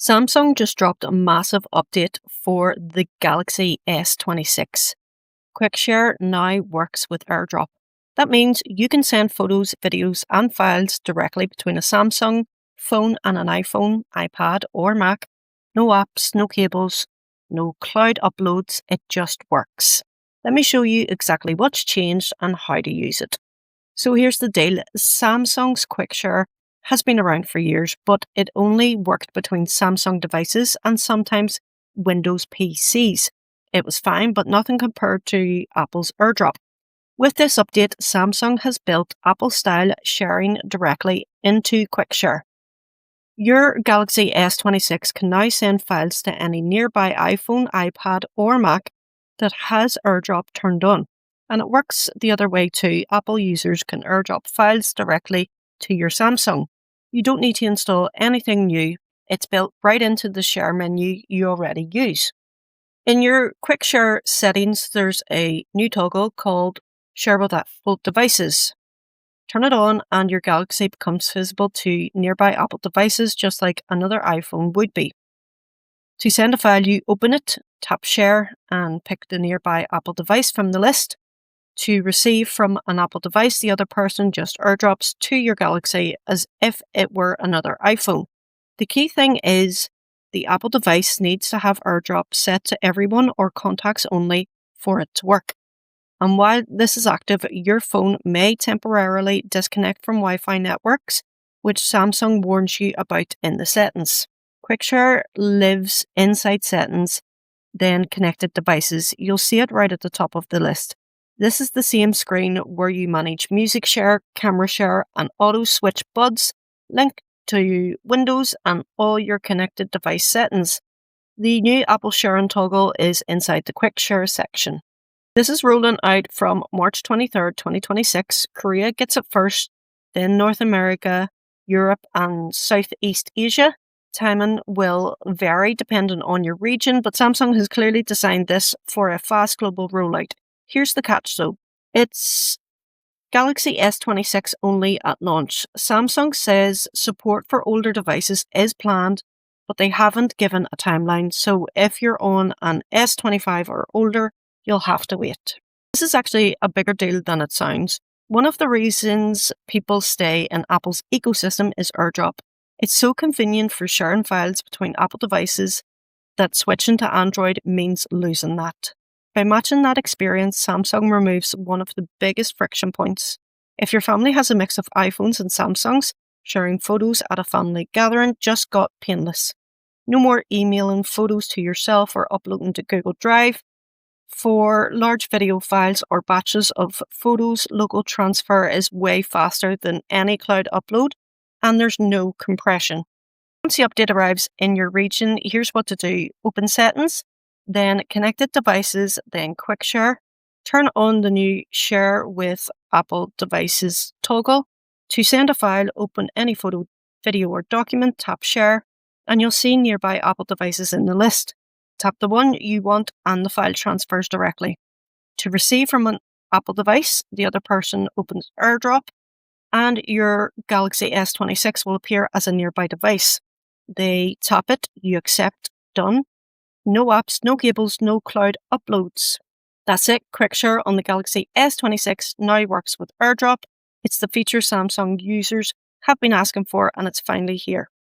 Samsung just dropped a massive update for the Galaxy S26. QuickShare now works with AirDrop. That means you can send photos, videos, and files directly between a Samsung phone and an iPhone, iPad, or Mac. No apps, no cables, no cloud uploads, it just works. Let me show you exactly what's changed and how to use it. So here's the deal. Samsung's QuickShare has been around for years, but it only worked between Samsung devices and sometimes Windows PCs. It was fine, but nothing compared to Apple's AirDrop. With this update, Samsung has built Apple-style sharing directly into QuickShare. Your Galaxy S26 can now send files to any nearby iPhone, iPad, or Mac that has AirDrop turned on. And it works the other way too. Apple users can AirDrop files directly to your Samsung. You don't need to install anything new. It's built right into the share menu you already use. In your QuickShare settings, there's a new toggle called Share with Apple Devices. Turn it on and your Galaxy becomes visible to nearby Apple devices just like another iPhone would be. To send a file, you open it, tap Share, and pick the nearby Apple device from the list. To receive from an Apple device, the other person just AirDrops to your Galaxy as if it were another iPhone. The key thing is the Apple device needs to have AirDrop set to everyone or contacts only for it to work. And while this is active, your phone may temporarily disconnect from Wi-Fi networks, which Samsung warns you about in the settings. QuickShare lives inside settings, then connected devices. You'll see it right at the top of the list. This is the same screen where you manage music share, camera share, and auto switch buds linked to Windows and all your connected device settings. The new Apple sharing toggle is inside the QuickShare section. This is rolling out from March 23rd, 2026. Korea gets it first, then North America, Europe, and Southeast Asia. Timing will vary depending on your region, but Samsung has clearly designed this for a fast global rollout. Here's the catch though. It's Galaxy S26 only at launch. Samsung says support for older devices is planned, but they haven't given a timeline. So if you're on an S25 or older, you'll have to wait. This is actually a bigger deal than it sounds. One of the reasons people stay in Apple's ecosystem is AirDrop. It's so convenient for sharing files between Apple devices that switching to Android means losing that. By matching that experience, Samsung removes one of the biggest friction points. If your family has a mix of iPhones and Samsungs, sharing photos at a family gathering just got painless. No more emailing photos to yourself or uploading to Google Drive. For large video files or batches of photos, local transfer is way faster than any cloud upload, and there's no compression. Once the update arrives in your region, here's what to do. Open Settings, then Connected Devices, then QuickShare. Turn on the new Share with Apple Devices toggle. To send a file, open any photo, video, or document, tap Share, and you'll see nearby Apple devices in the list. Tap the one you want and the file transfers directly. To receive from an Apple device, the other person opens AirDrop, and your Galaxy S26 will appear as a nearby device. They tap it, you accept, done. No apps, no cables, no cloud uploads. That's it. QuickShare on the Galaxy S26 now works with AirDrop. It's the feature Samsung users have been asking for, and it's finally here.